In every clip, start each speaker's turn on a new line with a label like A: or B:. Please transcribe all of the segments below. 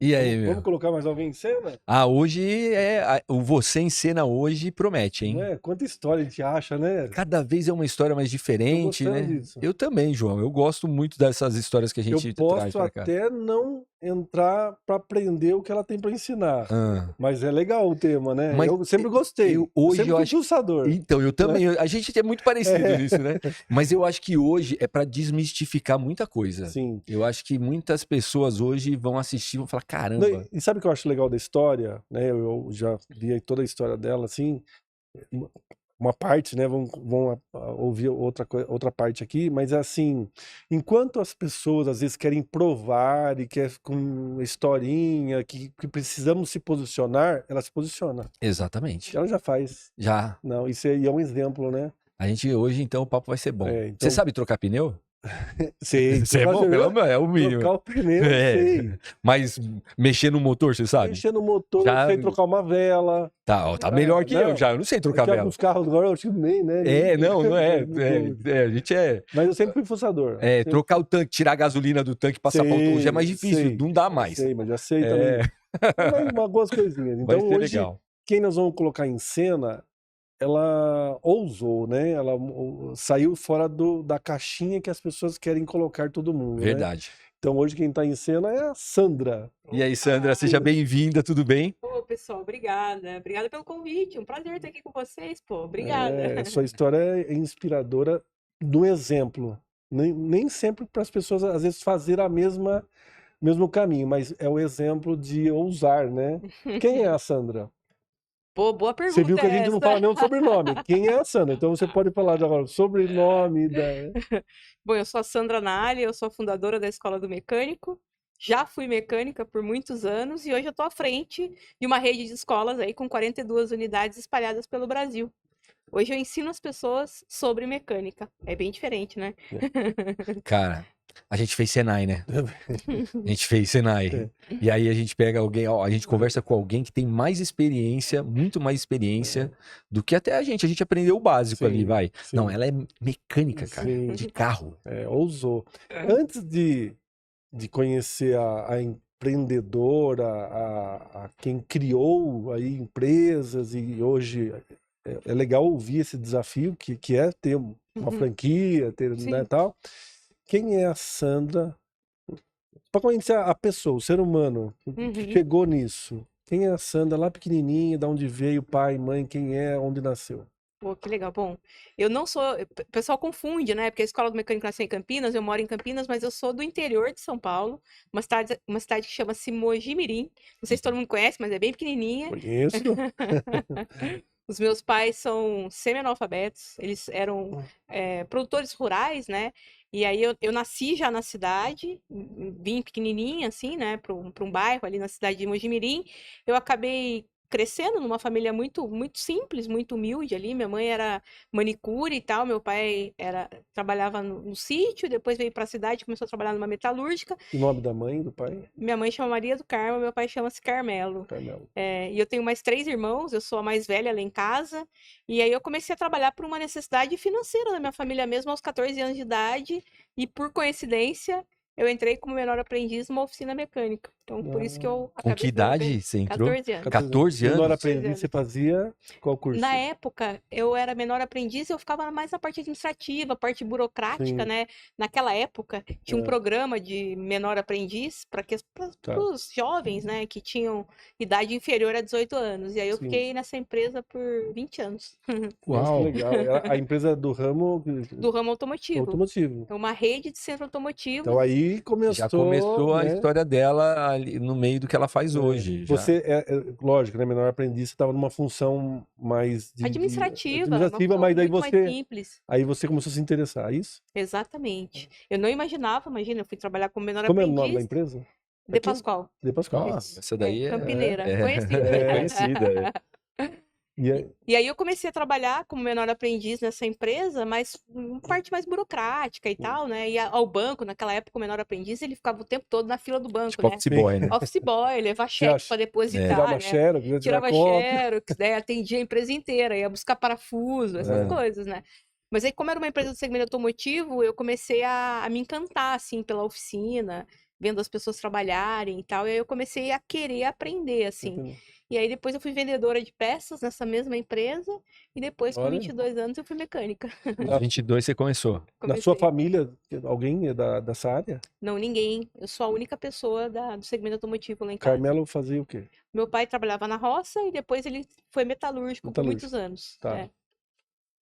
A: E aí,
B: Vamos
A: meu?
B: colocar mais alguém em cena?
A: Ah, hoje o Você em Cena hoje promete,
B: Não
A: hein?
B: é? Quanta história a gente acha, né?
A: Cada vez é uma história mais
B: Tô
A: diferente,
B: gostando
A: né?
B: disso.
A: Eu também, João. Eu gosto muito dessas histórias que a
B: Eu
A: gente traz
B: posso
A: pra cá.
B: até não entrar para aprender o que ela tem para ensinar,
A: Ah.
B: mas é legal o tema, né?
A: Mas
B: Eu sempre gostei. Eu
A: hoje
B: sempre
A: eu
B: fui
A: acho.
B: fuçador,
A: Então, eu
B: né?
A: também. A gente é muito parecido
B: É.
A: nisso, né? Mas eu acho que hoje é pra desmistificar muita coisa.
B: Sim.
A: Eu acho que muitas pessoas hoje vão assistir e vão falar:
B: Não,
A: caramba.
B: e sabe o que eu acho legal da história, né? Eu já vi aí toda a história dela, assim, uma parte, né? Vão ouvir outra parte aqui, mas assim, enquanto as pessoas às vezes querem provar e quer com historinha, que precisamos se posicionar, ela se posiciona.
A: Exatamente.
B: Ela já faz.
A: Já.
B: Não, isso aí é um exemplo, né?
A: A gente hoje, então, o papo vai ser bom.
B: É,
A: Você
B: então,
A: sabe trocar pneu?
B: sei,
A: Você é
B: trocar,
A: bom,
B: você
A: pelo
B: viu?
A: menos é o
B: Trocar
A: mínimo.
B: o pneu, sei.
A: Mas mexer no motor, você sabe?
B: Mexer no motor,
A: Já
B: sei trocar uma vela.
A: tá, ó, tá melhor que eu
B: Não,
A: já. Eu não sei
B: é
A: trocar
B: que
A: vela.
B: alguns carros agora eu acho que nem, né?
A: Não é.
B: Não.
A: A gente é.
B: Mas eu sempre fui fuçador. Sempre...
A: Trocar o tanque, tirar a gasolina do tanque, passar para outro já é mais difícil, não dá mais.
B: Sei, mas já sei
A: É,
B: também. Mas algumas coisinhas.
A: vai
B: Então
A: ser
B: hoje,
A: legal.
B: quem nós vamos colocar em cena, ela ousou, né? Ela saiu fora da caixinha que as pessoas querem colocar todo mundo, né?
A: Verdade.
B: Então hoje quem está em cena é a Sandra.
A: E aí, Sandra, seja bem-vinda, tudo bem?
C: Ô, pessoal, obrigada. Obrigada pelo convite. Um prazer estar aqui com vocês, pô. Obrigada.
B: Sua história é inspiradora do exemplo. Nem sempre para as pessoas, às vezes, fazer mesmo caminho, mas é o exemplo de ousar, né? Quem é a Sandra?
C: Pô, boa
B: Você viu
C: pergunta
B: que a gente não fala nem o sobrenome. Quem é a Sandra? Então você pode falar agora o sobrenome da...
C: Bom, eu sou a Sandra Nali, eu sou a fundadora da Escola do Mecânico. Já fui mecânica por muitos anos e hoje eu estou à frente de uma rede de escolas aí com 42 unidades espalhadas pelo Brasil. Hoje eu ensino as pessoas sobre mecânica. É bem diferente, né?
A: Cara, a gente fez Senai, né? A gente fez Senai. E aí a gente pega alguém, ó, a gente conversa com alguém que tem mais experiência, muito mais experiência do que até a gente. A gente aprendeu o básico ali, vai.
B: Sim.
A: Não, ela é mecânica, cara,
B: Sim.
A: de carro.
B: Ousou. Antes de conhecer a empreendedora, a quem criou aí empresas e hoje é legal ouvir esse desafio que é ter uma franquia, ter, né, tal. Quem é a Sandra? Para conhecer a pessoa, o ser humano que chegou nisso. Quem é a Sandra lá pequenininha, de onde veio, pai, mãe, quem é, onde nasceu?
C: Pô, que legal. Bom, eu não sou. O pessoal confunde, né? Porque a Escola do Mecânico nasceu em Campinas, eu moro em Campinas, mas eu sou do interior de São Paulo, uma cidade que chama-se Mogi-mirim. Não sei se todo mundo conhece, mas é bem pequenininha.
B: Conheço.
C: Os meus pais são semi-analfabetos, eles eram produtores rurais, né? E aí eu nasci já na cidade, vim pequenininha, assim, né? Para um bairro ali na cidade de Mogi-mirim. Eu acabei crescendo numa família muito muito simples, muito humilde ali. Minha mãe era manicure e tal, meu pai trabalhava no sítio, depois veio para a cidade, começou a trabalhar numa metalúrgica.
B: O nome da mãe, do pai?
C: Minha mãe chama Maria do Carmo, meu pai chama-se Carmelo.
B: Carmelo.
C: E eu tenho mais 3 irmãos, eu sou a mais velha lá em casa. E aí eu comecei a trabalhar por uma necessidade financeira da minha família mesmo aos 14 anos de idade. E por coincidência, eu entrei como menor aprendiz numa oficina mecânica. Então, por isso que eu acabei
A: Com que idade você entrou?
C: 14 anos.
A: 14
B: Menor
A: anos?
B: aprendiz, você fazia qual curso?
C: Na época, eu era menor aprendiz e eu ficava mais na parte administrativa, parte burocrática,
B: Sim.
C: né? Naquela época, tinha um programa de menor aprendiz para os jovens, né, que tinham idade inferior a 18 anos. E aí eu fiquei nessa empresa por 20 anos.
B: Uau! Que legal. A empresa do ramo...
C: Do ramo automotivo.
B: Automotivo.
C: É uma rede de centro automotivo.
B: Então aí começou...
A: Já começou a
B: né?
A: história dela ali no meio do que ela faz hoje. Já.
B: Você, lógico, né, menor aprendiz, você estava numa função mais
C: administrativa,
B: mas daí
C: mais simples.
B: aí você começou a se interessar, é isso?
C: Exatamente. Eu não imaginava, imagina, eu fui trabalhar como menor
B: Como é o
C: aprendiz.
B: nome da empresa?
C: De Pascoal.
B: De Pascoal.
A: Nossa, essa daí
C: Campineira, conhecida.
A: conhecida.
C: E aí eu comecei a trabalhar como menor aprendiz nessa empresa, mas parte mais burocrática e tal, né? E ao banco, naquela época, o menor aprendiz, ele ficava o tempo todo na fila do banco,
A: Tipo
C: né?
A: office boy, né?
C: Office boy, levar cheque para depositar,
B: tirava
C: né?
B: xerox,
C: Tirava xerox, né? Atendia a empresa inteira, ia buscar parafuso, essas coisas, né? Mas aí, como era uma empresa do segmento automotivo, eu comecei a me encantar, assim, pela oficina. vendo as pessoas trabalharem e tal. E aí eu comecei a querer aprender, assim.
B: Entendi.
C: E aí depois eu fui vendedora de peças nessa mesma empresa. E depois, com
B: Olha.
C: 22 anos, eu fui mecânica.
A: Aos 22 você começou.
B: Na sua
C: Comecei.
B: família, alguém é dessa área?
C: Não, ninguém. Eu sou a única pessoa do segmento automotivo lá em casa.
B: Carmelo fazia o quê?
C: Meu pai trabalhava na roça e depois ele foi metalúrgico por muitos anos.
B: Tá.
C: É.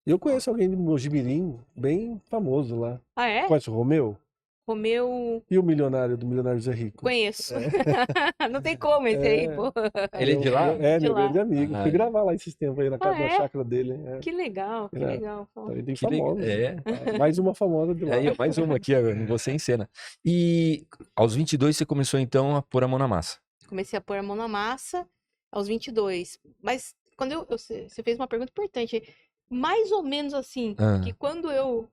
B: Eu conheço alguém de Mojimirim, bem famoso lá.
C: Ah, é?
B: Conhece o Romeu?
C: Romeu,
B: E o milionário do Milionário Zé Rico?
C: conheço. Não tem como esse aí, pô.
A: Ele é de lá?
B: É,
C: De
B: meu
C: lá.
B: grande amigo.
A: Ah,
B: Fui
A: é.
B: gravar lá esses tempos aí na casa
C: Ah,
B: da
C: é?
B: chácara dele. É.
C: Que legal, que
B: É.
C: legal.
B: Então, ele tem
A: Que legal.
B: famosos.
A: É.
B: Mais uma famosa de lá.
A: Aí, ó, mais uma aqui, ó, você em cena. E aos 22 você começou então a pôr a mão na massa.
C: Comecei a pôr a mão na massa aos 22. Mas quando você fez uma pergunta importante. Mais ou menos assim,
A: Ah.
C: que quando eu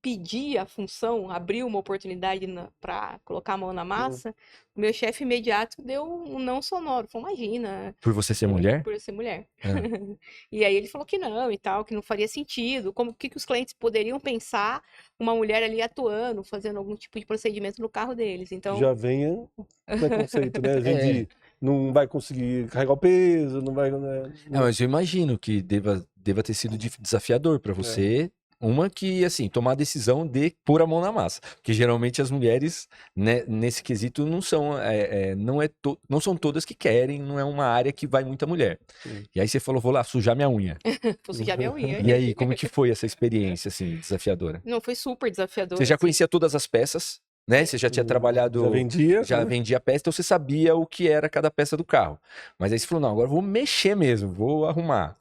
C: pedi a função, abri uma oportunidade para colocar a mão na massa, o meu chefe imediato deu um não sonoro. Falou, imagina,
A: Por você ser mulher?
C: por eu ser mulher.
A: Ah.
C: E aí ele falou que não e tal, que não faria sentido, o que os clientes poderiam pensar uma mulher ali atuando, fazendo algum tipo de procedimento no carro deles. Então,
B: Já vem o preconceito, né? De não vai conseguir carregar o peso, não vai. Né?
A: Mas eu imagino que deva ter sido desafiador pra você. Uma que, assim, tomar a decisão de pôr a mão na massa. Porque geralmente as mulheres, né, nesse quesito, não são todas que querem, não é uma área que vai muita mulher.
B: Sim.
A: E aí você falou, vou lá sujar minha unha.
C: vou sujar minha unha.
A: E aí, como que foi essa experiência, assim, desafiadora?
C: Não, foi super desafiador.
A: Você já
C: assim.
A: conhecia todas as peças, né? Você já tinha trabalhado...
B: Já vendia.
A: Já
B: né?
A: vendia peça, então você sabia o que era cada peça do carro. Mas aí você falou, não, agora eu vou mexer mesmo, vou arrumar.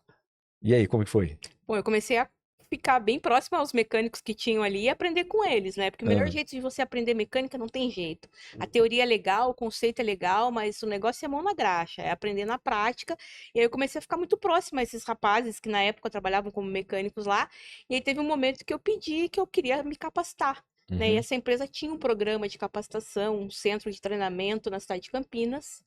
A: E aí, como que foi?
C: Bom, eu comecei a ficar bem próxima aos mecânicos que tinham ali e aprender com eles, né? Porque o melhor
A: Ah.
C: jeito de você aprender mecânica não tem jeito. A teoria é legal, o conceito é legal, mas o negócio é mão na graxa, é aprender na prática. E aí eu comecei a ficar muito próxima a esses rapazes que na época trabalhavam como mecânicos lá. E aí teve um momento que eu pedi que eu queria me capacitar. Né? E
A: Uhum.
C: essa empresa tinha um programa de capacitação, um centro de treinamento na cidade de Campinas.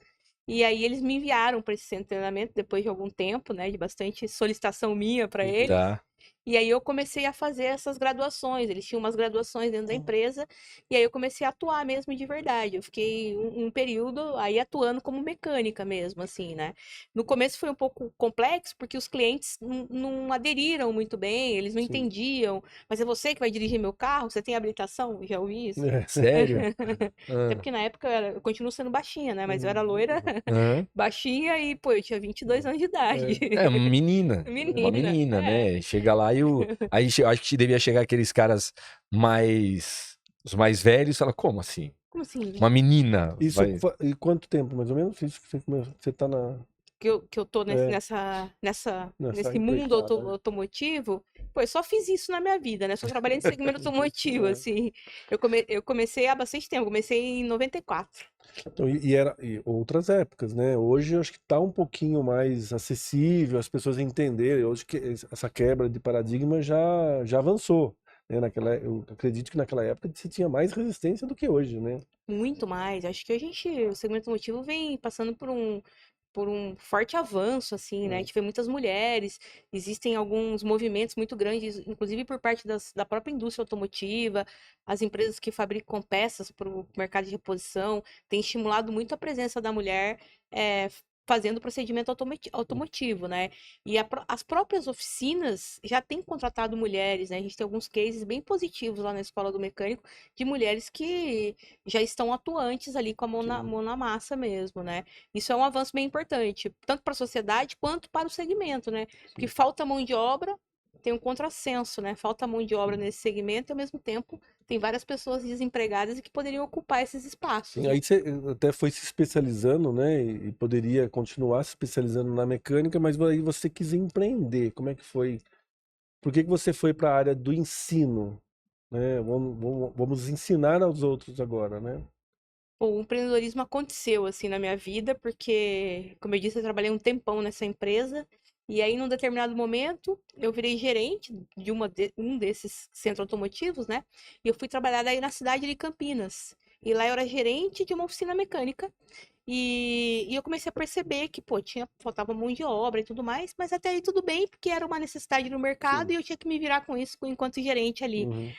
C: E aí eles me enviaram para esse centro de treinamento depois de algum tempo, né, de bastante solicitação minha para eles.
A: Tá.
C: E aí eu comecei a fazer essas graduações. Eles tinham umas graduações dentro da empresa. E aí eu comecei a atuar mesmo de verdade. Eu fiquei um período aí atuando como mecânica mesmo, assim, né? No começo foi um pouco complexo, porque os clientes não aderiram muito bem, eles não
B: Sim.
C: entendiam. Mas é você que vai dirigir meu carro? Você tem habilitação? Já ouvi isso?
A: Sério?
C: Até porque na época eu continuo sendo baixinha, né? Mas eu era loira,
A: Ah.
C: baixinha e, pô, eu tinha 22 anos de idade.
A: É, uma menina. Uma
C: Menina,
A: menina,
C: é.
A: né? Chega lá e eu acho que devia chegar aqueles caras os mais velhos e falar, como assim?
C: Como assim?
A: Uma menina.
B: Isso,
A: vai-
B: e quanto tempo, mais ou menos? Isso que você tá na.
C: Que eu tô
B: É.
C: nesse mundo
B: empreitada, né?
C: automotivo, pô, eu só fiz isso na minha vida, né? Só trabalhei no segmento automotivo,
B: É.
C: assim. Eu comecei há bastante tempo, comecei em 94.
B: Então, e outras épocas, né? Hoje eu acho que está um pouquinho mais acessível, as pessoas entenderem. Hoje que essa quebra de paradigma já avançou. Né? Eu acredito que naquela época se tinha mais resistência do que hoje, né?
C: Muito mais. Acho que o segmento automotivo vem passando por um forte avanço, assim, né? A gente vê muitas mulheres, existem alguns movimentos muito grandes, inclusive por parte da própria indústria automotiva, as empresas que fabricam peças para o mercado de reposição, têm estimulado muito a presença da mulher fazendo procedimento automotivo, né? E as próprias oficinas já têm contratado mulheres, né? A gente tem alguns cases bem positivos lá na Escola do Mecânico, de mulheres que já estão atuantes ali com a mão na massa mesmo, né? Isso é um avanço bem importante, tanto para a sociedade quanto para o segmento, né? Porque falta mão de obra, tem um contrassenso, né? Falta mão de obra nesse segmento e, ao mesmo tempo, tem várias pessoas desempregadas e que poderiam ocupar esses espaços.
B: Sim, aí você até foi se especializando, né? E poderia continuar se especializando na mecânica, mas aí você quis empreender. Como é que foi? Por que você foi para a área do ensino? Né? Vamos ensinar aos outros agora, né?
C: O empreendedorismo aconteceu assim na minha vida, porque, como eu disse, eu trabalhei um tempão nessa empresa, e aí, num determinado momento, eu virei gerente de um desses centros automotivos, né? E eu fui trabalhar daí na cidade de Campinas. E lá eu era gerente de uma oficina mecânica. E eu comecei a perceber que, pô, faltava mão de obra e tudo mais, mas até aí tudo bem, porque era uma necessidade no mercado
B: Sim.
C: e eu tinha que me virar com isso enquanto gerente ali.
B: Uhum.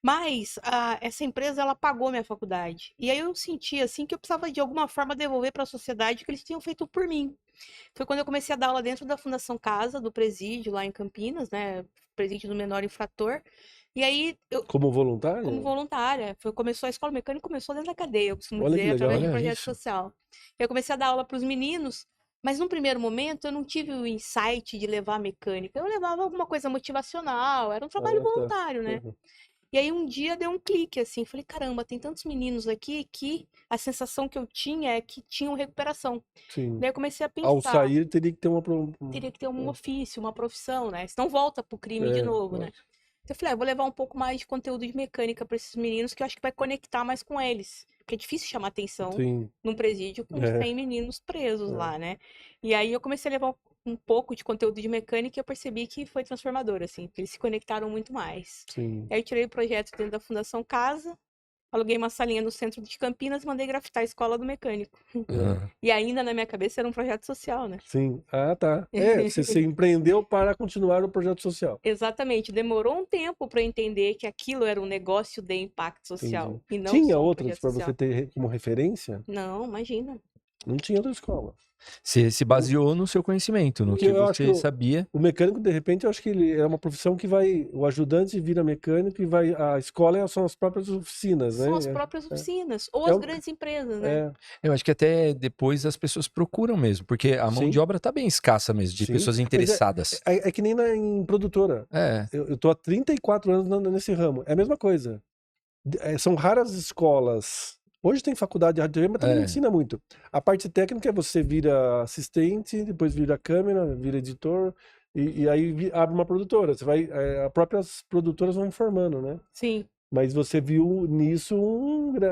C: Mas essa empresa, ela pagou minha faculdade. E aí eu senti, assim, que eu precisava de alguma forma devolver para a sociedade o que eles tinham feito por mim. Foi quando eu comecei a dar aula dentro da Fundação Casa, do presídio, lá em Campinas, né? Presídio do menor infrator. E aí,
B: Como
C: como
B: voluntária?
C: voluntária, começou a escola mecânica, começou dentro da cadeia, eu costumo
B: Olha que
C: dizer,
B: legal.
C: através de
A: Olha
C: projeto
A: isso.
C: social. Eu comecei a dar aula para os meninos, mas num primeiro momento eu não tive o insight de levar a mecânica. Eu levava alguma coisa motivacional, era um trabalho
B: Ah, tá.
C: voluntário, né?
B: Uhum.
C: E aí um dia deu um clique, assim, falei, caramba, tem tantos meninos aqui que a sensação que eu tinha é que tinham recuperação.
B: Sim.
C: Daí eu comecei a
B: Ao
C: pensar,
B: sair, teria que ter uma...
C: teria que ter um ofício, uma profissão, né? Senão volta pro crime de novo, né?
B: lógico.
C: Então eu falei, eu vou levar um pouco mais de conteúdo de mecânica para esses meninos, que eu acho que vai conectar mais com eles. Porque é difícil chamar atenção
B: Sim.
C: num presídio com
B: É.
C: 100 meninos presos
B: É.
C: lá, né? E aí eu comecei a levar um pouco de conteúdo de mecânica e eu percebi que foi transformador, assim, porque eles se conectaram muito mais.
B: Sim.
C: E aí eu tirei o projeto dentro da Fundação Casa, aluguei uma salinha no centro de Campinas, mandei grafitar a escola do mecânico.
A: Ah,
C: E ainda na minha cabeça era um projeto social, né?
B: Sim. Ah, tá. Você se empreendeu para continuar o projeto social.
C: Exatamente, demorou um tempo para entender que aquilo era um negócio de impacto social
B: Entendi.
C: e não
B: Tinha
C: só um
B: outras
C: projeto
B: para
C: social.
B: você ter como referência?
C: Não, imagina.
B: Não tinha outra escola.
A: Você se baseou no seu conhecimento, no
B: Porque
A: que
B: eu acho que
A: você sabia.
B: o mecânico, de repente, eu acho que ele é uma profissão que vai... O ajudante vira mecânico e vai... A escola são as próprias oficinas, né?
C: São as próprias oficinas ou
B: É
C: as
B: um-
C: grandes empresas, né?
B: É,
A: Eu acho que até depois as pessoas procuram mesmo, porque a mão
B: sim,
A: de obra tá bem escassa mesmo, de
B: sim.
A: pessoas
B: Mas
A: interessadas.
B: é que nem em produtora.
A: É,
B: Eu tô há 34 anos nesse ramo. É a mesma coisa. São raras escolas. Hoje tem faculdade de rádio, mas também não
A: é.
B: ensina muito. A parte técnica é você vira assistente, depois vira câmera, vira editor, e aí abre uma produtora. Você vai, as próprias produtoras vão formando, né?
C: Sim,
B: Mas você viu nisso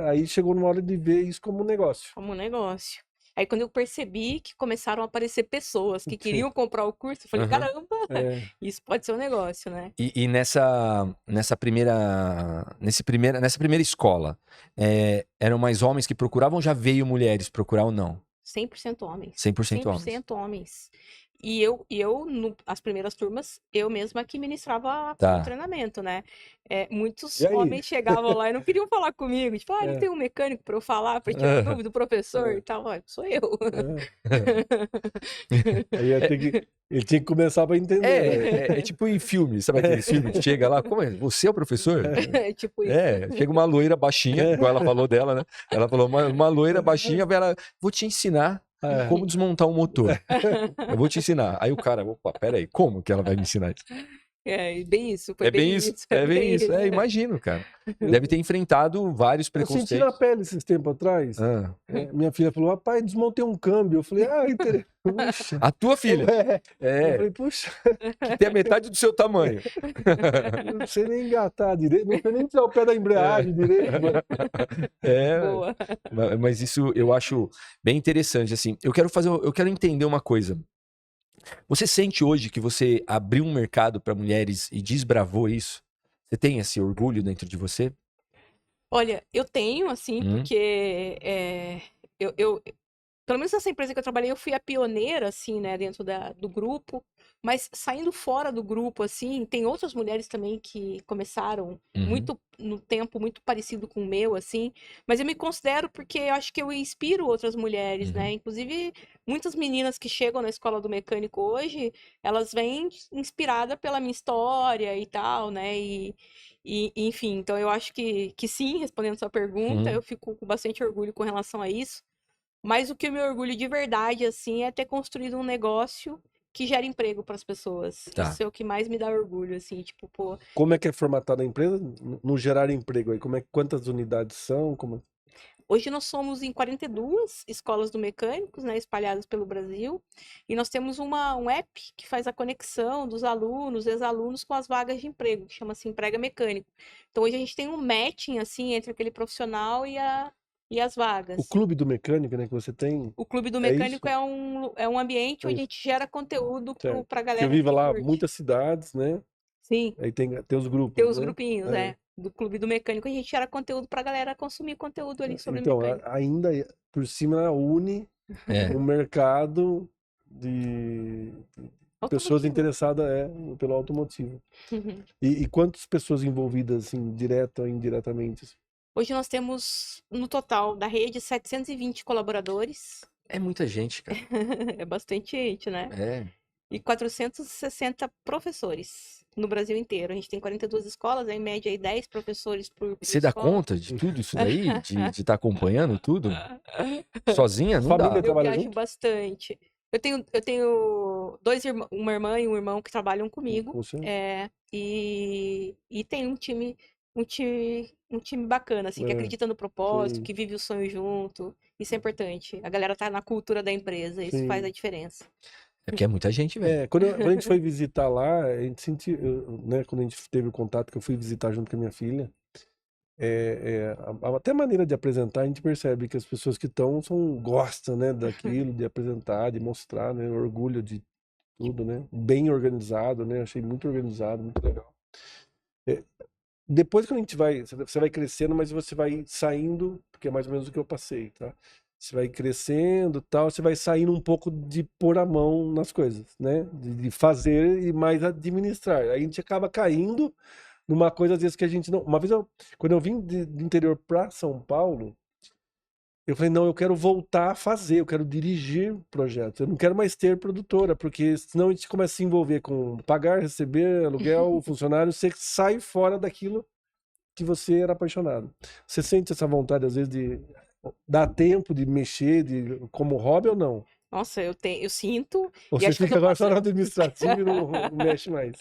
B: aí chegou numa hora de ver isso como um negócio.
C: como um negócio. Aí quando eu percebi que começaram a aparecer pessoas que
B: Sim.
C: queriam comprar o curso, eu falei,
A: Aham.
C: caramba,
B: É,
C: isso pode ser um negócio, né?
A: E nessa primeira escola, eram mais homens que procuravam ou já veio mulheres procurar ou não?
C: 100% homens.
A: 100% homens.
C: 100% homens. E as primeiras turmas, eu mesma que ministrava o
A: Tá.
C: treinamento, né? Muitos
B: E aí?
C: homens chegavam lá e não queriam falar comigo. Tipo, não
B: É.
C: tem um mecânico para eu falar, para tirar dúvida do professor e tal. Sou eu.
B: Aí ele tinha que começar para entender. Né?
A: É tipo em filme, sabe aqueles filmes que chega lá, como é? Você é o professor?
C: Tipo isso.
A: Chega uma loira baixinha, igual ela falou dela, né? Ela falou, uma loira baixinha, vou te ensinar como desmontar um motor. Eu vou te ensinar. Aí o cara, opa, peraí, como que ela vai me ensinar isso?
C: Bem isso. Foi
A: É bem isso, é bem isso. Imagino, cara. Deve ter enfrentado vários
B: Eu senti na
A: preconceitos.
B: pele esses tempos atrás.
A: Ah.
B: Minha filha falou, rapaz, desmontei um câmbio. Eu falei, puxa.
A: A tua filha?
B: Eu falei, puxa,
A: Que tem a metade do seu tamanho.
B: não sei nem engatar direito, não sei nem tirar o pé da embreagem direito.
C: Boa.
A: Mas isso eu acho bem interessante, assim. Eu quero entender uma coisa. Você sente hoje que você abriu um mercado para mulheres e desbravou isso? Você tem esse orgulho dentro de você?
C: Olha, eu tenho, assim,
A: Hum.
C: porque pelo menos nessa empresa que eu trabalhei, eu fui a pioneira, assim, né, dentro do grupo. Mas saindo fora do grupo, assim, tem outras mulheres também que começaram
A: Uhum.
C: no tempo muito parecido com o meu, assim. Mas eu me considero porque eu acho que eu inspiro outras mulheres, né?
A: Uhum.
C: Inclusive, muitas meninas que chegam na escola do mecânico hoje, elas vêm inspiradas pela minha história e tal, né? Enfim, então eu acho que sim, respondendo sua pergunta,
A: Uhum.
C: eu fico com bastante orgulho com relação a isso. Mas o que eu me orgulho de verdade, assim, é ter construído um negócio que gera emprego para as pessoas.
A: Tá.
C: Isso é o que mais me dá orgulho, assim, tipo, pô.
B: Como é que é formatada a empresa? No gerar emprego aí, quantas unidades são?
C: Hoje nós somos em 42 escolas do mecânicos, né, espalhadas pelo Brasil, e nós temos um app que faz a conexão dos alunos, ex-alunos com as vagas de emprego, que chama-se Emprega Mecânico. Então hoje a gente tem um matching, assim, entre aquele profissional e as vagas.
B: O clube do mecânico, né, que você tem?
C: O Clube do
B: É
C: Mecânico
B: isso?
C: é um ambiente
B: É
C: onde a
B: isso.
C: gente gera conteúdo
B: Certo.
C: pra
B: Que
C: galera
B: eu vivo
C: que
B: lá
C: curte.
B: muitas cidades, né?
C: Sim,
B: Aí tem os grupos,
C: tem os
B: né?
C: grupinhos, do Clube do Mecânico, a gente gera conteúdo pra galera consumir conteúdo ali sobre
B: Então,
C: mecânica.
B: ainda por cima une
A: É.
B: um mercado de pessoas
C: automotivo.
B: interessadas pelo automotivo.
C: Uhum.
B: E quantas pessoas envolvidas, assim, direta ou indiretamente? Assim?
C: Hoje nós temos, no total da rede, 720 colaboradores.
A: É muita gente, cara.
C: É bastante gente, né?
A: É.
C: E 460 professores no Brasil inteiro. A gente tem 42 escolas, em média aí 10 professores por
A: Você dá
C: escola.
A: conta de tudo isso daí? De estar acompanhando tudo? Sozinha? Não
B: Família
A: dá.
C: Eu
B: trabalha
C: viajo
B: junto?
C: bastante. Eu tenho dois irmãos e um irmão que trabalham comigo.
B: Com você?
C: E tem um time bacana, assim, que
B: É,
C: acredita no propósito,
B: sim.
C: que vive o sonho junto. Isso é importante. A galera tá na cultura da empresa, isso faz
B: Sim.
C: a diferença.
A: É porque é muita gente, velho.
B: Quando a gente foi visitar lá, a gente sentiu, né, quando a gente teve o contato, que eu fui visitar junto com a minha filha, até a maneira de apresentar, a gente percebe que as pessoas que estão gostam, né, daquilo, de apresentar, de mostrar, né, orgulho de tudo, né, bem organizado, né, achei muito organizado, muito legal. Depois que você vai crescendo, mas você vai saindo, porque é mais ou menos o que eu passei, tá? Você vai crescendo, tal, você vai saindo um pouco de pôr a mão nas coisas, né? De fazer e mais administrar. Aí a gente acaba caindo numa coisa, às vezes, que a gente não... Uma vez, quando eu vim do interior para São Paulo, eu falei, não, eu quero voltar a fazer, eu quero dirigir projetos. Eu não quero mais ter produtora, porque senão a gente começa a se envolver com pagar, receber, aluguel, funcionário, você sai fora daquilo que você era apaixonado. Você sente essa vontade, às vezes, de dar tempo de mexer como hobby ou não?
C: Nossa, eu sinto.
B: Ou
C: E
B: você
C: acho que eu
B: fica
C: tô
B: agora só no
C: passando.
B: administrativo e não mexe mais?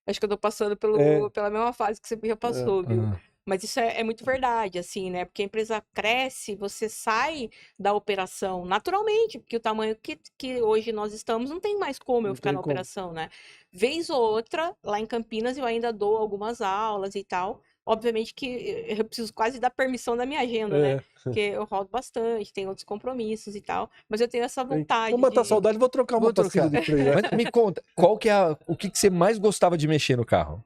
C: Acho que eu tô passando
B: É,
C: pela mesma fase que você já
B: é,
C: passou, viu?
A: Ah,
C: Mas isso é muito verdade, assim, né? Porque a empresa cresce, você sai da operação naturalmente, porque o tamanho que hoje nós estamos, não tem mais como eu
B: não
C: ficar
B: tem
C: na
B: como.
C: operação, né? Vez ou outra, lá em Campinas, eu ainda dou algumas aulas e tal. Obviamente que eu preciso quase dar permissão da minha agenda, né?
B: É.
C: Porque eu rodo bastante, tenho outros compromissos e tal. Mas eu tenho essa
B: Vou
C: vontade
B: matar a
C: de.
B: saudade, vou trocar uma
A: vou
B: pastilha
A: trocar.
B: de freio.
A: Mas me conta, qual que é o que você mais gostava de mexer no carro?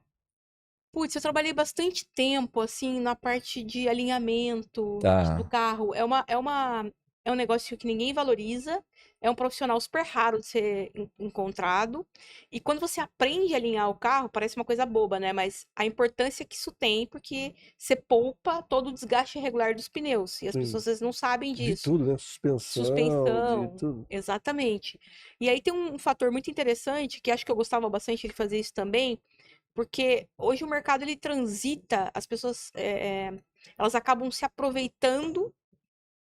C: Putz, eu trabalhei bastante tempo, assim, na parte de alinhamento do
A: Tá.
C: carro. É um negócio que ninguém valoriza, é um profissional super raro de ser encontrado. E quando você aprende a alinhar o carro, parece uma coisa boba, né? Mas a importância que isso tem, porque você poupa todo o desgaste irregular dos pneus. E as
B: Sim.
C: pessoas às vezes não sabem
B: De
C: disso.
B: tudo, né? Suspensão, de
C: Suspensão,
B: tudo.
C: exatamente. E aí tem um fator muito interessante, que acho que eu gostava bastante de fazer isso também, porque hoje o mercado ele transita, as pessoas elas acabam se aproveitando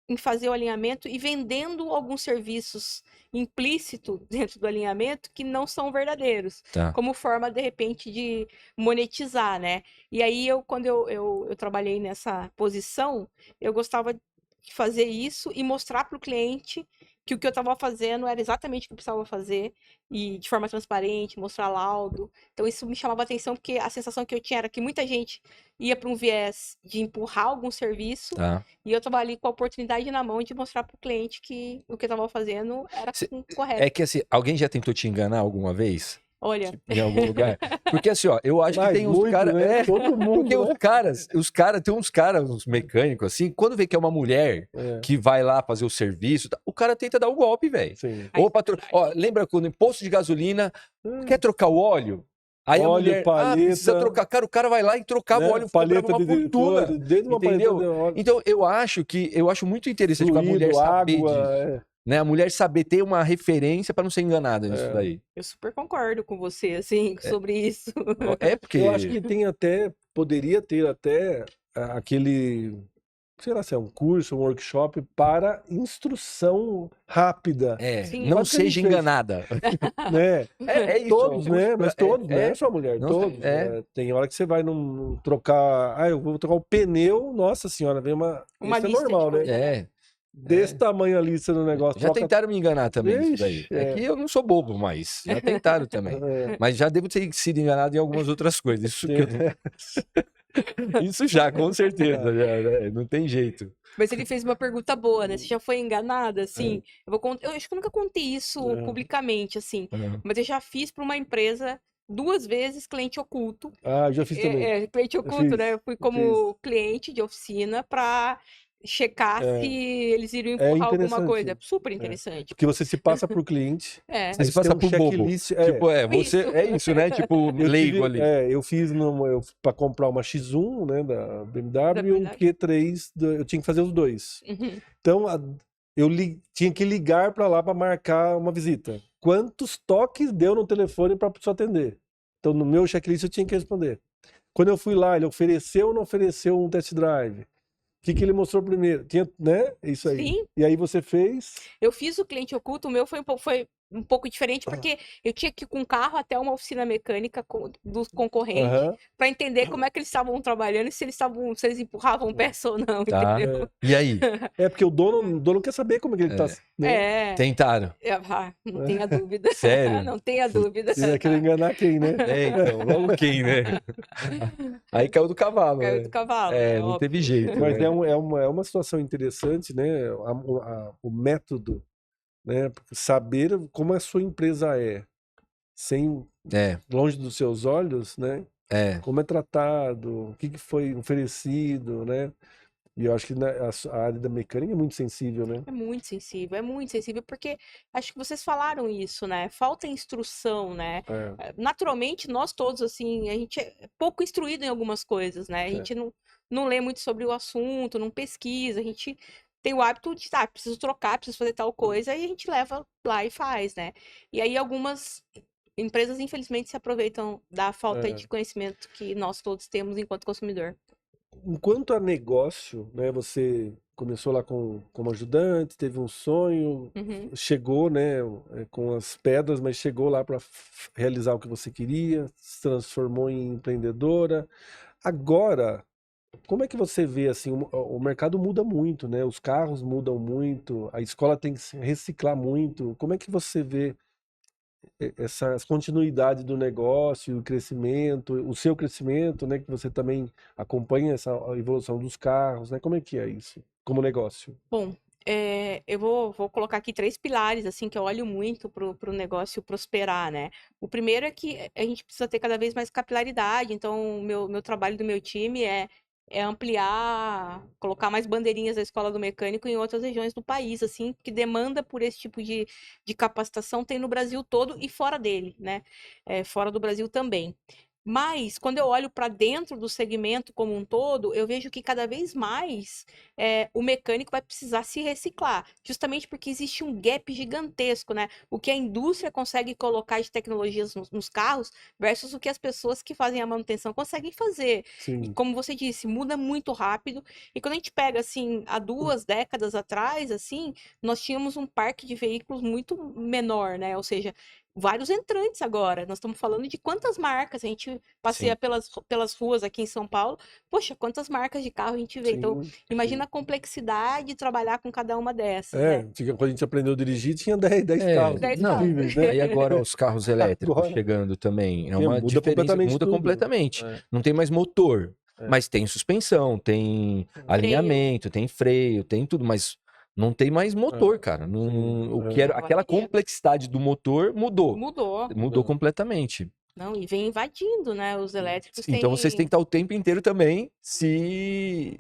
C: em fazer o alinhamento e vendendo alguns serviços implícitos dentro do alinhamento que não são verdadeiros,
A: Tá.
C: como forma de repente de monetizar, né? E aí quando eu trabalhei nessa posição, eu gostava de fazer isso e mostrar para o cliente que o que eu estava fazendo era exatamente o que eu precisava fazer e de forma transparente, mostrar laudo. Então isso me chamava atenção porque a sensação que eu tinha era que muita gente ia para um viés de empurrar algum serviço
A: Tá.
C: e eu tava ali com a oportunidade na mão de mostrar pro cliente que o que eu tava fazendo era
A: Cê-
C: correto.
A: É que assim, alguém já tentou te enganar alguma vez?
C: Olha,
A: Em algum lugar? Porque assim, ó, eu acho que
B: Mas
A: tem uns
B: muito,
A: caras.
B: né?
A: É,
B: Todo
A: porque
B: mundo, né?
A: tem uns caras, uns mecânicos, assim, quando vê que é uma mulher
B: É,
A: que vai lá fazer o serviço, o cara tenta dar o golpe, velho.
B: sim.
C: Ai,
A: Ô, patrão, ó, lembra quando em posto de gasolina, quer trocar o óleo? Aí a
B: Óleo,
A: mulher, precisa
B: palheta,
A: trocar. Cara, o cara vai lá e trocava o
B: né?
A: óleo, cobrava
B: Palheta
A: uma
B: de
A: fortuna.
B: desde uma palheta
A: Entendeu?
B: de óleo,
A: Então, eu acho muito interessante com a mulher
B: fluido,
A: saber
B: água,
A: disso. Né? A mulher saber ter uma referência para não ser enganada nisso
B: é.
A: daí.
C: eu super concordo com você, assim, sobre isso.
A: É porque.
B: Eu acho que poderia ter até aquele, sei lá, se é um curso, um workshop para instrução rápida,
C: Sim.
A: Não
B: Quase que a gente
A: seja
B: fez.
A: enganada.
B: né?
A: É isso.
B: Todos,
A: é um
B: né?
A: curso
B: Mas
A: pra-
B: todos, não é só mulher,
A: Não,
B: todos. Tem hora que você vai trocar, eu vou trocar o pneu, nossa senhora, vem
C: Uma
B: isso é
C: lista de
B: normal, né?
C: coisa, né?
A: É.
B: Desse tamanho a lista do negócio,
A: Já
B: troca.
A: tentaram me enganar também nisso daí.
B: Ixi,
A: É que eu não sou bobo, mas já tentaram também.
B: É.
A: Mas já devo ter sido enganado em algumas outras coisas. Isso já, com certeza. Já, né? Não tem jeito.
C: Mas ele fez uma pergunta boa, né? Você já foi enganada, assim? Eu acho que eu nunca contei isso
B: É.
C: publicamente, assim.
A: Uhum.
C: Mas eu já fiz para uma empresa 2 vezes cliente oculto.
B: Ah, já fiz também.
C: Cliente oculto,
B: fiz,
C: né? Eu fui como cliente de oficina para checar
B: É.
C: se eles iriam
B: É
C: empurrar alguma
B: interessante.
C: coisa. Super interessante.
B: Porque você se passa por cliente,
C: É.
A: Você se
B: tem
A: passa
B: um
A: por bobo.
B: checklist.
A: Tipo, você
C: Isso.
A: é isso, né? Tipo, leigo ali.
B: Eu fiz para comprar uma X1, né, da BMW, e um
C: BMW.
B: Q3, eu tinha que fazer os dois.
C: Uhum.
B: Então, tinha que ligar para lá para marcar uma visita. Quantos toques deu no telefone para a pessoa atender? Então, no meu checklist eu tinha que responder. Quando eu fui lá, ele ofereceu ou não ofereceu um test drive? O que ele mostrou primeiro? Tinha, né? Isso aí.
C: Sim.
B: E aí você fez?
C: Eu fiz o cliente oculto, o meu foi um pouco diferente, porque eu tinha que ir com o carro até uma oficina mecânica dos concorrentes
B: Aham.
C: para entender como é que eles estavam trabalhando e se eles empurravam peça ou não,
A: Tá.
C: entendeu?
A: E aí?
B: É porque o dono quer saber como é que ele tá. Né?
C: É,
A: Tentaram.
C: não tenha dúvida.
A: Sério?
C: Não tenha dúvida.
B: Ele ia querer enganar quem, né?
A: Então, logo quem, né? Aí caiu do cavalo,
C: Caiu
A: né?
C: do cavalo,
A: É,
C: né?
A: não
C: Óbvio.
A: teve jeito.
B: Mas
A: né?
B: é uma situação interessante, né? O método, né? Porque saber como a sua empresa sem longe dos seus olhos, né? Como é tratado, o que foi oferecido, né? E eu acho que a área da mecânica é muito sensível, né?
C: É muito sensível, porque acho que vocês falaram isso, né? Falta instrução, né? Naturalmente, nós todos, assim, a gente é pouco instruído em algumas coisas, né? A gente não lê muito sobre o assunto, não pesquisa, a gente tem o hábito de, preciso trocar, preciso fazer tal coisa, e a gente leva lá e faz, né? E aí algumas empresas, infelizmente, se aproveitam da falta de conhecimento que nós todos temos enquanto consumidor.
B: Enquanto a negócio, né? Você começou lá como ajudante, teve um sonho, chegou, né? Com as pedras, mas chegou lá para realizar o que você queria, se transformou em empreendedora. Agora, como é que você vê assim, o mercado muda muito, né? Os carros mudam muito, a escola tem que se reciclar muito. Como é que você vê essa continuidade do negócio, o crescimento, o seu crescimento, né? Que você também acompanha essa evolução dos carros, né? Como é que é isso, como negócio?
C: Bom, eu vou colocar aqui 3 pilares, assim, que eu olho muito pro negócio prosperar, né? O primeiro é que a gente precisa ter cada vez mais capilaridade, então o meu trabalho do meu time é ampliar, colocar mais bandeirinhas da Escola do Mecânico em outras regiões do país, assim, que demanda por esse tipo de capacitação tem no Brasil todo e fora dele, né? Fora do Brasil também. Mas, quando eu olho para dentro do segmento como um todo, eu vejo que cada vez mais o mecânico vai precisar se reciclar, justamente porque existe um gap gigantesco, né? O que a indústria consegue colocar de tecnologias nos carros versus o que as pessoas que fazem a manutenção conseguem fazer. E
B: Sim.
C: como você disse, muda muito rápido. E quando a gente pega, assim, há 2 décadas atrás, assim, nós tínhamos um parque de veículos muito menor, né? Ou seja, vários entrantes agora. Nós estamos falando de quantas marcas. A gente passeia pelas ruas aqui em São Paulo. Poxa, quantas marcas de carro a gente vê. Então, imagina a complexidade de trabalhar com cada uma dessas, né?
B: Quando a gente aprendeu a dirigir, tinha 10 carros
C: 10
B: disponíveis,
C: carros.
B: né?
A: Aí agora os carros elétricos chegando também. É uma
B: muda
A: diferença,
B: completamente
A: muda
B: tudo.
A: completamente. Não tem mais motor, mas tem suspensão, tem alinhamento, tem freio, tem tudo, mas não tem mais motor, cara. O que era aquela complexidade do motor mudou. Mudou completamente.
C: Não, e vem invadindo, né? Os elétricos
A: Então vocês têm que estar o tempo inteiro também se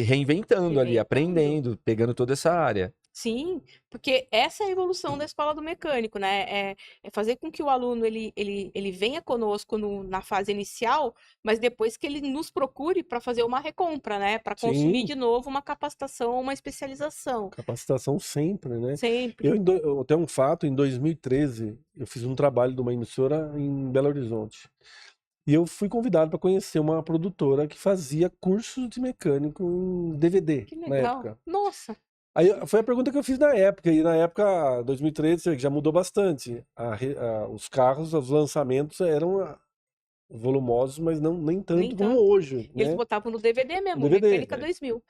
A: reinventando ali, aprendendo, pegando toda essa área.
C: Sim, porque essa é a evolução da escola do mecânico, né? É fazer com que o aluno ele venha conosco na fase inicial, mas depois que ele nos procure para fazer uma recompra, né? Para consumir de novo uma capacitação ou uma especialização.
B: Capacitação sempre, né?
C: Sempre.
B: Eu tenho um fato, em 2013, eu fiz um trabalho de uma emissora em Belo Horizonte. E eu fui convidado para conhecer uma produtora que fazia cursos de mecânico em DVD,
C: Que
B: na
C: legal.
B: época.
C: Nossa.
B: Aí foi a pergunta que eu fiz na época, e na época, 2013, já mudou bastante. Os carros, os lançamentos eram volumosos, mas nem tanto como hoje.
C: Eles
B: né?
C: botavam no DVD mesmo,
B: DVD,
C: Mecânica 2000.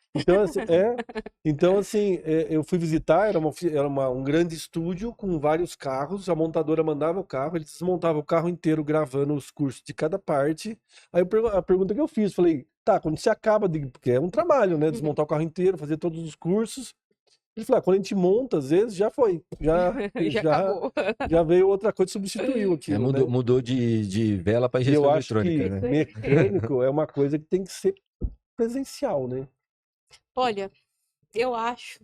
B: Então, assim, eu fui visitar, era um grande estúdio com vários carros, a montadora mandava o carro, eles desmontavam o carro inteiro gravando os cursos de cada parte. Aí a pergunta que eu fiz, falei, tá, quando você acaba, porque é um trabalho, né, desmontar o carro inteiro, fazer todos os cursos. Ele falou, quando a gente monta, às vezes, já foi. Já
C: acabou.
B: Já veio outra coisa, substituiu aquilo,
A: mudou de vela para injeção eletrônica.
B: Eu acho que mecânico é uma coisa que tem que ser presencial, né?
C: Olha, Eu acho.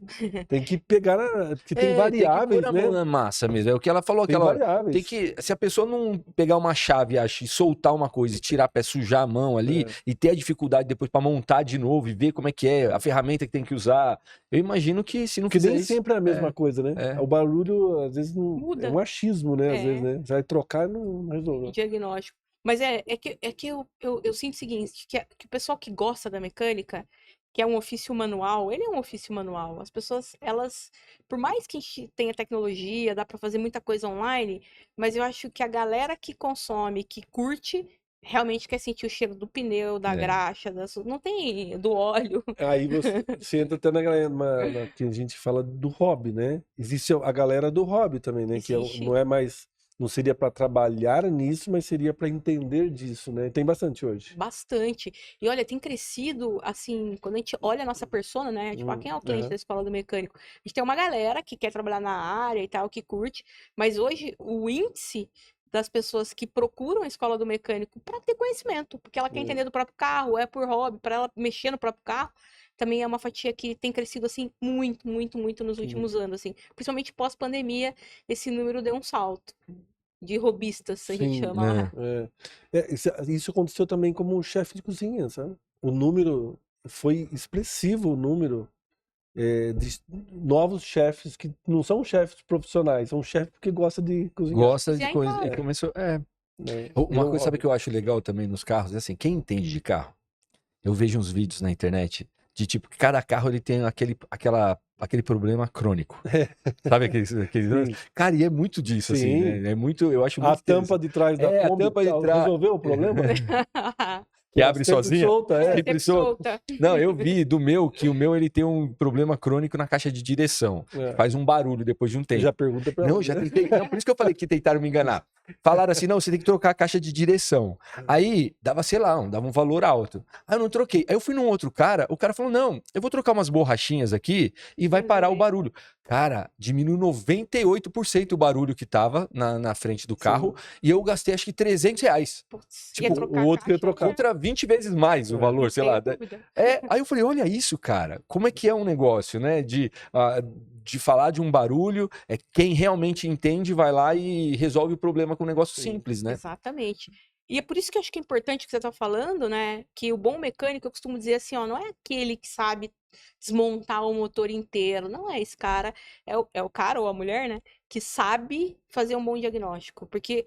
B: Tem que pegar, porque tem variáveis,
A: tem que pôr a mão
B: né?
A: na massa mesmo. É o que ela falou
B: Tem
A: aquela hora.
B: variáveis.
A: Tem que, se a pessoa não pegar uma chave, acho, e soltar uma coisa e tirar pé, sujar a mão ali, e ter a dificuldade depois pra montar de novo e ver como é que é, a ferramenta que tem que usar. Eu imagino que se não
B: Porque
A: fizer
B: nem
A: isso,
B: sempre é a mesma coisa, né?
A: é.
B: O barulho, às vezes, não...
C: Muda.
B: é um achismo, né? Às
C: É.
B: vezes, né? Você vai trocar e não resolveu.
C: Diagnóstico. Mas é que eu sinto o seguinte, que o pessoal que gosta da mecânica, que é um ofício manual, ele é um ofício manual. As pessoas, elas, por mais que a gente tenha tecnologia, dá para fazer muita coisa online, mas eu acho que a galera que consome, que curte, realmente quer sentir o cheiro do pneu, da graxa, não tem do óleo.
B: Aí você entra até que a gente fala do hobby, né? Existe a galera do hobby também, né? Que
C: Existe.
B: não é mais, não seria para trabalhar nisso, mas seria para entender disso, né? Tem bastante hoje.
C: Bastante. E olha, tem crescido, assim, quando a gente olha a nossa persona, né? Tipo, quem é o cliente da escola do mecânico? A gente tem uma galera que quer trabalhar na área e tal, que curte, mas hoje o índice das pessoas que procuram a escola do mecânico para ter conhecimento, porque ela quer entender do próprio carro, é por hobby, para ela mexer no próprio carro, também é uma fatia que tem crescido, assim, muito, muito, muito nos últimos anos, assim. Principalmente pós-pandemia, esse número deu um salto de robistas, a gente
B: Sim,
C: chama lá.
B: isso aconteceu também como chefe de cozinha, sabe? O número foi expressivo, o número de novos chefes que não são chefes profissionais, são chefes porque gostam de cozinhar.
A: gosta de
C: Cozinhar em
A: coisa.
C: casa.
A: E começou.
B: Né?
A: Uma coisa, sabe, que eu acho legal também nos carros? É assim, quem entende de carro? Eu vejo uns vídeos na internet de tipo, que cada carro ele tem aquele problema crônico. Sabe
B: Sim.
A: Cara, e é muito disso, assim,
B: Sim.
A: né? É muito, eu acho
B: A
A: muito
B: tampa de trás da
A: a
B: Kombi
A: tampa de trás.
B: resolveu o problema?
A: Que
B: Ela
A: abre
B: sempre
A: sozinha?
B: solta,
A: Sempre solta. Não, eu vi do meu, que o meu ele tem um problema crônico na caixa de direção. Que faz um barulho depois de um tempo.
B: Já pergunta pra
A: Não,
B: ela,
A: já
B: né?
A: tentei. Não, por isso que eu falei que tentaram me enganar. Falaram assim, não, você tem que trocar a caixa de direção. Aí, dava, sei lá, dava um valor alto. Aí eu não troquei. Aí eu fui num outro cara, o cara falou, não, eu vou trocar umas borrachinhas aqui e vai parar o barulho. Cara, diminuiu 98% o barulho que tava na frente do carro e eu gastei acho que R$300.
C: Putz,
A: Tipo,
C: ia trocar
B: o outro
C: a
B: queria
C: caixa,
B: trocar.
A: Contra 20 vezes mais o valor, sei
C: sem
A: lá.
C: dúvida.
A: Aí eu falei, olha isso, cara. Como é que é um negócio, né? De falar de um barulho, quem realmente entende vai lá e resolve o problema com um negócio simples, né?
C: Exatamente. E é por isso que eu acho que é importante que você está falando, né? Que o bom mecânico, eu costumo dizer assim, ó, não é aquele que sabe desmontar o motor inteiro, não é esse cara, é o cara ou a mulher, né? Que sabe fazer um bom diagnóstico. Porque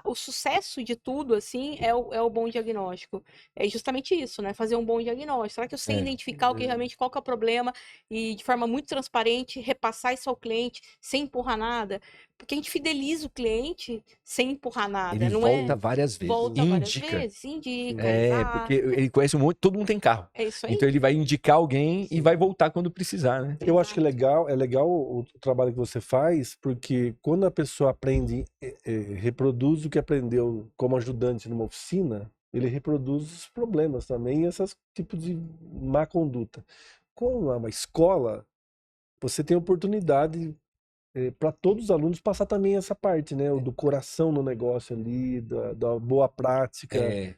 C: o sucesso de tudo, assim, é o bom diagnóstico. É justamente isso, né? Fazer um bom diagnóstico. Será que eu sei identificar realmente qual que é o problema e de forma muito transparente repassar isso ao cliente sem empurrar nada? Porque a gente fideliza o cliente sem empurrar nada,
A: Ele
C: não
A: volta
C: é?
A: várias vezes.
C: Volta várias
A: Indica.
C: vezes, indica,
A: Porque
C: exato.
A: ele conhece um monte, todo mundo tem carro.
C: É isso aí.
A: Então ele vai indicar alguém e vai voltar quando precisar, né?
B: Eu acho que é legal o trabalho que você faz, porque quando a pessoa aprende, reproduz o que aprendeu como ajudante numa oficina, ele reproduz os problemas também, esses tipos de má conduta. Com uma escola, você tem oportunidade para todos os alunos passar também essa parte, né? O do coração no negócio ali, da boa prática, né?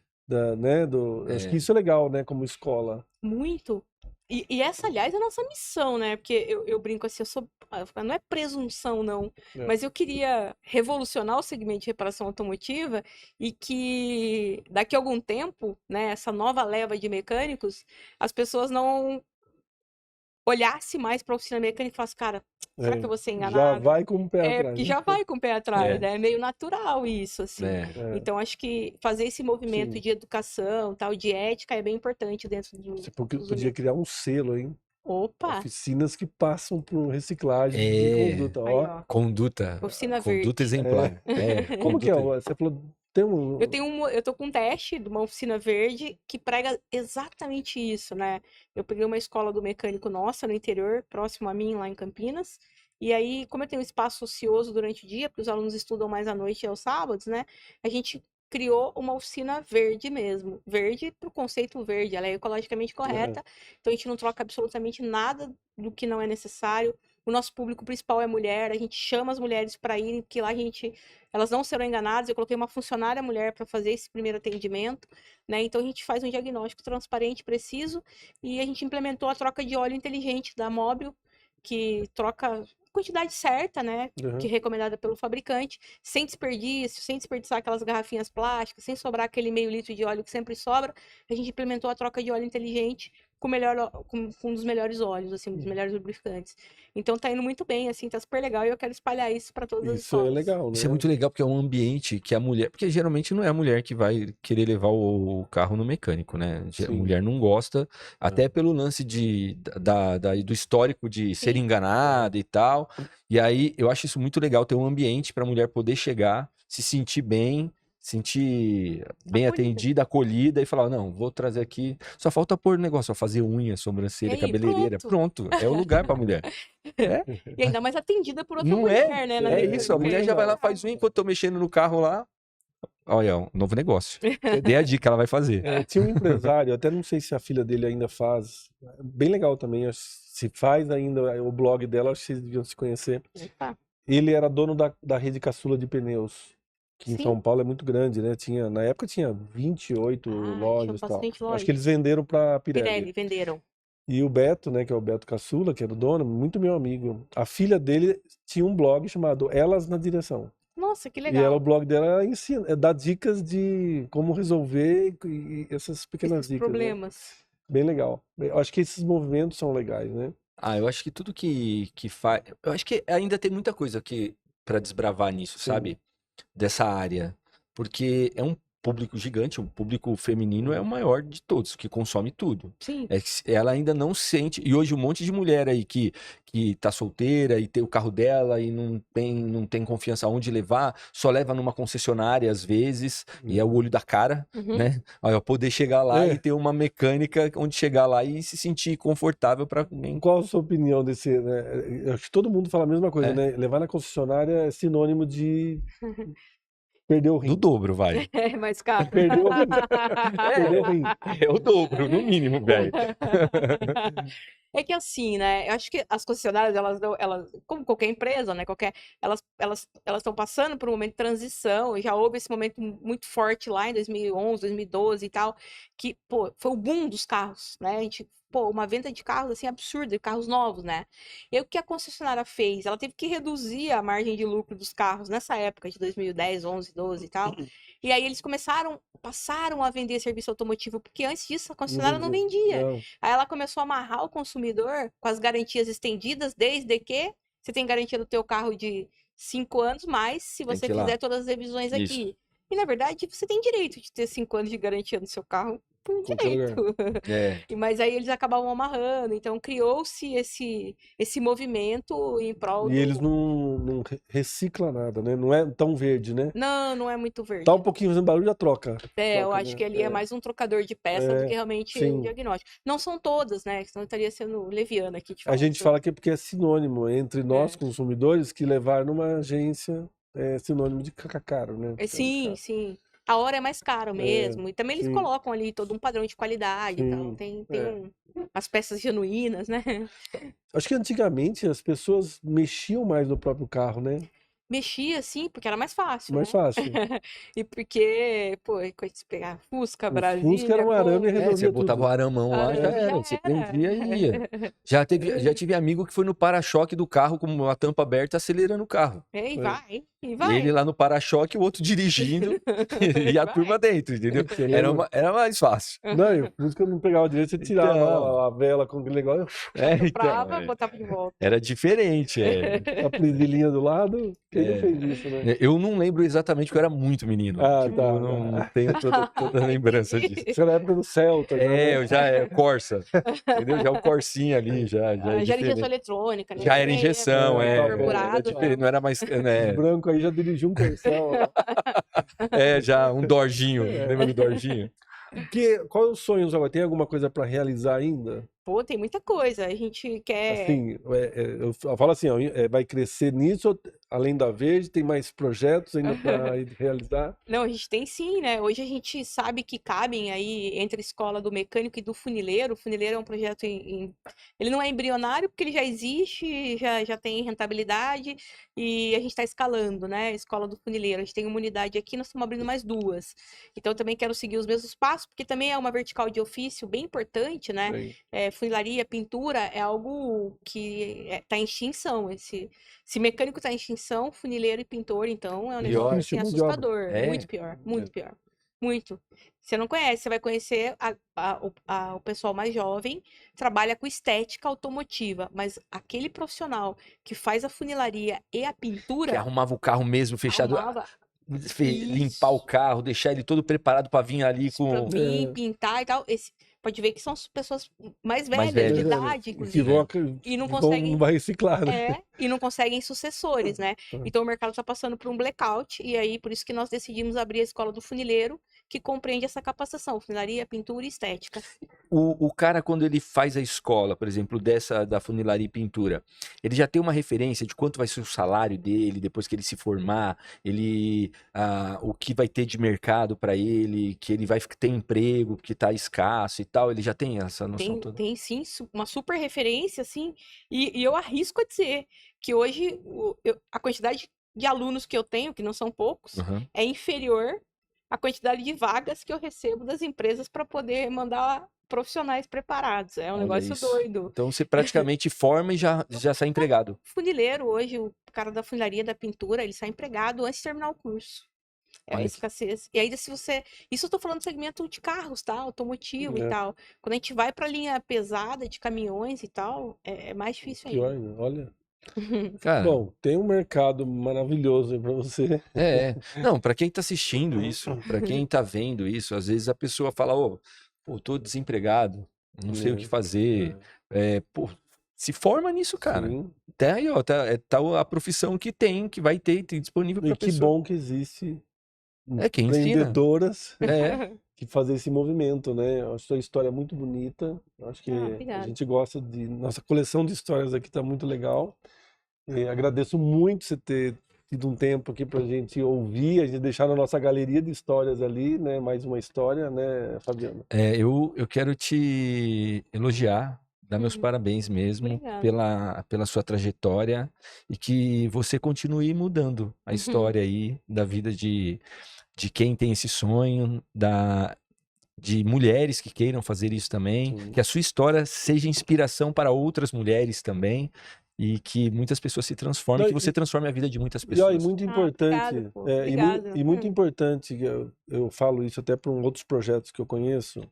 B: Acho que isso é legal, né? Como escola.
C: Muito. E essa, aliás, é a nossa missão, né? Porque eu brinco assim, não é presunção, não. Mas eu queria revolucionar o segmento de reparação automotiva e que daqui a algum tempo, né, essa nova leva de mecânicos, as pessoas não olhassem mais para a oficina mecânica e falassem, cara, será que eu vou ser enganado?
B: Já vai com o pé atrás.
C: Porque já vai com o pé atrás, né? É meio natural isso, assim. Então, acho que fazer esse movimento de educação, tal, de ética é bem importante dentro do...
B: Você podia criar um selo, hein?
C: Opa!
B: Oficinas que passam por reciclagem de conduta.
C: Aí, ó.
A: Conduta.
C: Oficina
A: Conduta
C: verde.
A: exemplar.
B: Como que é? Você falou, tem um...
C: Eu tô com um teste de uma oficina verde que prega exatamente isso, né? Eu peguei uma escola do mecânico nossa no interior, próximo a mim, lá em Campinas. E aí, como eu tenho um espaço ocioso durante o dia, porque os alunos estudam mais à noite e aos sábados, né? A gente criou uma oficina verde mesmo. Verde pro conceito verde, ela é ecologicamente correta. Então a gente não troca absolutamente nada do que não é necessário. o nosso público principal é mulher, a gente chama as mulheres para irem, porque lá elas não serão enganadas. Eu coloquei uma funcionária mulher para fazer esse primeiro atendimento, né? Então a gente faz um diagnóstico transparente, preciso, e a gente implementou a troca de óleo inteligente da Mobil, que troca a quantidade certa, né? Que é recomendada pelo fabricante, sem desperdício, sem desperdiçar aquelas garrafinhas plásticas, sem sobrar aquele meio litro de óleo que sempre sobra. A gente implementou a troca de óleo inteligente com um dos melhores óleos, assim, um dos melhores lubrificantes. Então tá indo muito bem, assim, tá super legal, e eu quero espalhar isso para todas as
B: Isso é
C: escolas.
B: legal, né?
A: Isso é muito legal porque é um ambiente que a mulher... Porque geralmente não é a mulher que vai querer levar o carro no mecânico, né? A
B: Sim.
A: mulher não gosta, até pelo lance do histórico de ser
C: Sim.
A: enganada e tal. E aí eu acho isso muito legal, ter um ambiente para a mulher poder chegar, se sentir bem atendida, acolhida e falar, não, vou trazer aqui, só falta pôr negócio, fazer unha, sobrancelha,
C: Aí,
A: cabeleireira, pronto, é o lugar pra mulher.
C: E ainda mais atendida por outra
A: Não
C: mulher, né?
A: É isso, a mulher já vai lá, faz unha, enquanto eu tô mexendo no carro lá, olha, um novo negócio. Dê a dica, ela vai fazer.
B: Tinha um empresário, até não sei se a filha dele ainda faz, bem legal também, se faz ainda o blog dela, acho que vocês deviam se conhecer.
C: Opa.
B: Ele era dono da rede caçula de pneus, que em
C: Sim.
B: São Paulo é muito grande, né? Na época tinha 28 lojas e tal.
C: bastante
B: Acho que eles venderam pra
C: Pirelli, venderam.
B: E o Beto, né, que é o Beto Caçula, que era o dono, muito meu amigo. A filha dele tinha um blog chamado Elas na Direção.
C: Nossa, que
B: E
C: legal.
B: o blog dela dá dicas de como resolver e essas pequenas
C: Esses
B: dicas,
C: problemas.
B: né? Bem legal. Eu acho que esses movimentos são legais, né?
A: Eu acho que tudo que faz... Eu acho que ainda tem muita coisa pra desbravar nisso,
B: Sim.
A: sabe? Dessa área. Porque é um público gigante, o público feminino é o maior de todos, que consome tudo.
C: Sim.
A: Ela ainda não sente... E hoje um monte de mulher aí que tá solteira e tem o carro dela e não tem confiança aonde levar, só leva numa concessionária às vezes, e é o olho da cara, né? Aí eu poder chegar lá e ter uma mecânica onde chegar lá e se sentir confortável para...
B: Qual a sua opinião desse, né? Eu acho que todo mundo fala a mesma coisa, né? Levar na concessionária é sinônimo de perder o rim.
A: Do dobro, vai.
C: É mais caro.
B: Perdeu o rim. Perdeu o rim.
A: É o dobro, no mínimo, velho.
C: É que assim, né? Eu acho que as concessionárias, elas, como qualquer empresa, né? Elas estão passando por um momento de transição. Já houve esse momento muito forte lá em 2011, 2012 e tal, que, pô, foi o boom dos carros, né? A gente, uma venda de carros assim absurda, de carros novos, né? E aí, o que a concessionária fez? Ela teve que reduzir a margem de lucro dos carros nessa época de 2010, 11, 12 e tal. E aí eles passaram a vender serviço automotivo, porque antes disso a concessionária não vendia.
B: Não.
C: Aí ela começou a amarrar o consumidor com as garantias estendidas, desde que você tem garantia do teu carro de 5 anos, mas se você fizer todas as revisões aqui. E na verdade, você tem direito de ter 5 anos de garantia no seu carro por direito. Mas aí eles acabavam amarrando, então criou-se esse movimento em prol
B: E eles não reciclam nada, né? Não é tão verde, né?
C: Não é muito verde.
B: Tá um pouquinho fazendo barulho, já troca.
C: Eu acho que ali é mais um trocador de peça do que realmente um diagnóstico. Não são todas, né? Senão eu estaria sendo leviana aqui de falar.
B: A gente fala que é porque é sinônimo entre nós, consumidores, que levar numa agência é sinônimo de caro, né?
C: Sim, sim. A hora é mais caro mesmo. E também eles colocam ali todo um padrão de qualidade e tal. Tem as peças genuínas, né?
B: Acho que antigamente as pessoas mexiam mais no próprio carro, né?
C: Mexia, sim, porque era mais fácil,
B: Mais fácil.
C: E porque, coisa de pegar Fusca, Brasília...
B: Fusca era um arame e resolvia
A: você botava o aramão lá, já era. Você prendia e ia. Já tive amigo que foi no para-choque do carro com a tampa aberta acelerando o carro.
C: E vai.
A: Ele lá no para-choque, o outro dirigindo e a turma dentro, entendeu? Era mais fácil.
B: Não, e o Fusca não pegava direito, você tirava a vela com aquele negócio.
C: Botava de volta.
A: Era diferente,
B: A presilhinha do lado, quem não fez isso, né?
A: Eu não lembro exatamente, porque eu era muito menino. Eu não tenho toda a lembrança disso.
B: Isso era a época do Celta.
A: Eu já Corsa, entendeu? Já o Corsinha ali, já
C: era injeção eletrônica, né?
A: Já era injeção,
C: era diferente,
A: não era mais...
B: O branco aí já dirigiu um Corsão.
A: Já um Dorginho, lembra do Dorginho?
B: Qual é os sonhos agora? Tem alguma coisa para realizar ainda?
C: Pô, tem muita coisa. A gente quer.
B: Assim, eu falo assim, ó, vai crescer nisso, além da Verde, tem mais projetos ainda para realizar?
C: Não, a gente tem sim, né? Hoje a gente sabe que cabem aí entre a escola do mecânico e do funileiro. O funileiro é um projeto ele não é embrionário porque ele já existe, já tem rentabilidade e a gente está escalando, né? A escola do funileiro. A gente tem uma unidade aqui, nós estamos abrindo mais 2. Então eu também quero seguir os mesmos passos, porque também é uma vertical de ofício bem importante, né?
B: Sim.
C: Funilaria, pintura é algo que está em extinção. Se mecânico está em extinção, funileiro e pintor, então é um negócio
A: Pior.
C: assim,
B: Difícil de obra.
C: assustador.
A: É?
C: Muito pior, muito pior. Muito. Você não conhece, você vai conhecer o pessoal mais jovem, trabalha com estética automotiva, mas aquele profissional que faz a funilaria e a
A: Que
C: pintura,
A: arrumava o carro mesmo fechado,
C: arrumava
A: limpar o
C: isso.
A: carro, deixar ele todo preparado pra vir ali
C: Pra
A: com
C: vir, pintar e tal. Pode ver que são pessoas mais
A: mais
C: velhas, de
A: velhas.
C: idade,
B: Que
C: inclusive.
B: vão,
C: E não
B: que vão
C: conseguem.
B: vai reciclar, né?
C: E não conseguem sucessores, né?
B: Uhum.
C: Então o mercado está passando por um blackout, e aí por isso que nós decidimos abrir a escola do funileiro, que compreende essa capacitação, funilaria, pintura e estética.
A: O cara, quando ele faz a escola, por exemplo, da funilaria e pintura, ele já tem uma referência de quanto vai ser o salário dele depois que ele se formar, o que vai ter de mercado para ele, que ele vai ter emprego, porque tá escasso e tal, ele já tem essa noção toda?
C: Tem sim uma super referência, assim, e eu arrisco a dizer que hoje a quantidade de alunos que eu tenho, que não são poucos,
A: Uhum.
C: é inferior à quantidade de vagas que eu recebo das empresas para poder mandar profissionais preparados. É um
A: Olha
C: negócio
A: isso.
C: doido.
A: Então você praticamente forma e já sai empregado.
C: Funileiro, hoje, o cara da funilaria, da pintura, ele sai empregado antes de terminar o curso. É a
A: Olha que-
C: escassez. E ainda se você. Isso eu tô falando do segmento de carros, tá? Automotivo e
B: É.
C: tal. Quando a gente vai pra linha pesada de caminhões e tal, é mais difícil
B: Pior
C: ainda.
B: ainda, olha.
A: Cara,
B: Bom, tem um mercado maravilhoso aí para você.
A: Não, pra quem tá assistindo isso, pra quem tá vendo isso, às vezes a pessoa fala, pô, tô desempregado, não sei o que fazer. Pô, se forma nisso, cara.
B: Sim.
A: Até aí, ó, tá a profissão que vai ter disponível pra
B: E que
A: pessoa.
B: bom que existe
A: Quem ensina.
B: empreendedoras
A: É,
B: que fazem esse movimento, né? Eu acho sua história muito bonita. Eu acho que a
C: obrigada.
B: gente gosta de... Nossa coleção de histórias aqui tá muito legal. Agradeço muito você ter tido um tempo aqui pra gente ouvir, a gente deixar na nossa galeria de histórias ali, né? Mais uma história, né, Fabiana?
A: eu quero te elogiar, dar meus parabéns mesmo
C: Obrigada.
A: pela sua trajetória e que você continue mudando a história aí da vida de quem tem esse sonho, de mulheres que queiram fazer isso também,
B: Sim.
A: que a sua história seja inspiração para outras mulheres também e que muitas pessoas se transformem, que você transforme a vida de muitas
B: E
A: pessoas.
B: muito importante,
C: Obrigado, pô. Obrigada.
B: e muito importante, eu falo isso até para outros projetos que eu conheço,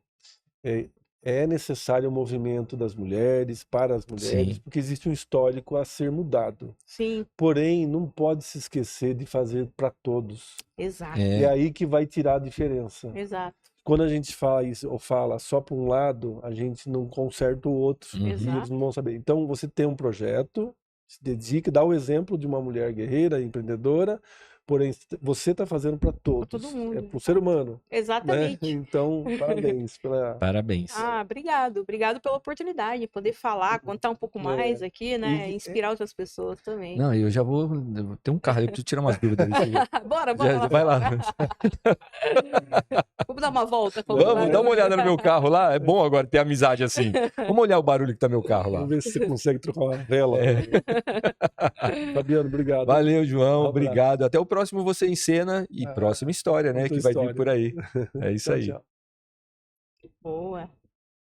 B: é necessário o movimento das mulheres, para as mulheres,
A: Sim.
B: porque existe um histórico a ser mudado.
C: Sim,
B: Porém, não pode se esquecer de fazer para todos.
C: exato.
B: É aí que vai tirar a diferença.
C: Exato.
B: Quando a gente faz ou fala só para um lado, a gente não conserta o outro.
A: Uhum.
B: E
C: Exato.
B: eles não vão saber. Então, você tem um projeto, se dedica, dá o exemplo de uma mulher guerreira, empreendedora, porém, você está fazendo para todos.
C: todo mundo,
B: É para o ser humano. Né?
C: Exatamente.
B: Então, parabéns pela...
A: Parabéns.
C: Obrigado. Obrigado pela oportunidade de poder falar, contar um pouco mais aqui, né?
B: E-
C: Inspirar outras pessoas também.
A: Não, eu já vou ter um carro, eu preciso tirar umas dúvidas desse jeito.
C: Bora,
A: Já, vai lá.
C: Vamos dar uma volta.
A: Vamos, dá uma olhada no meu carro lá. É bom agora ter amizade assim. Vamos olhar o barulho que tá meu carro lá.
B: Vamos ver se você consegue trocar uma vela. Fabiano, obrigado.
A: Valeu, João.
B: Um abraço.
A: Obrigado. Até o próximo Você em Cena e próxima história, né?
B: outra
A: Que vai vir
B: história.
A: por aí. É isso
B: Tchau,
A: aí.
B: tchau.
C: Boa.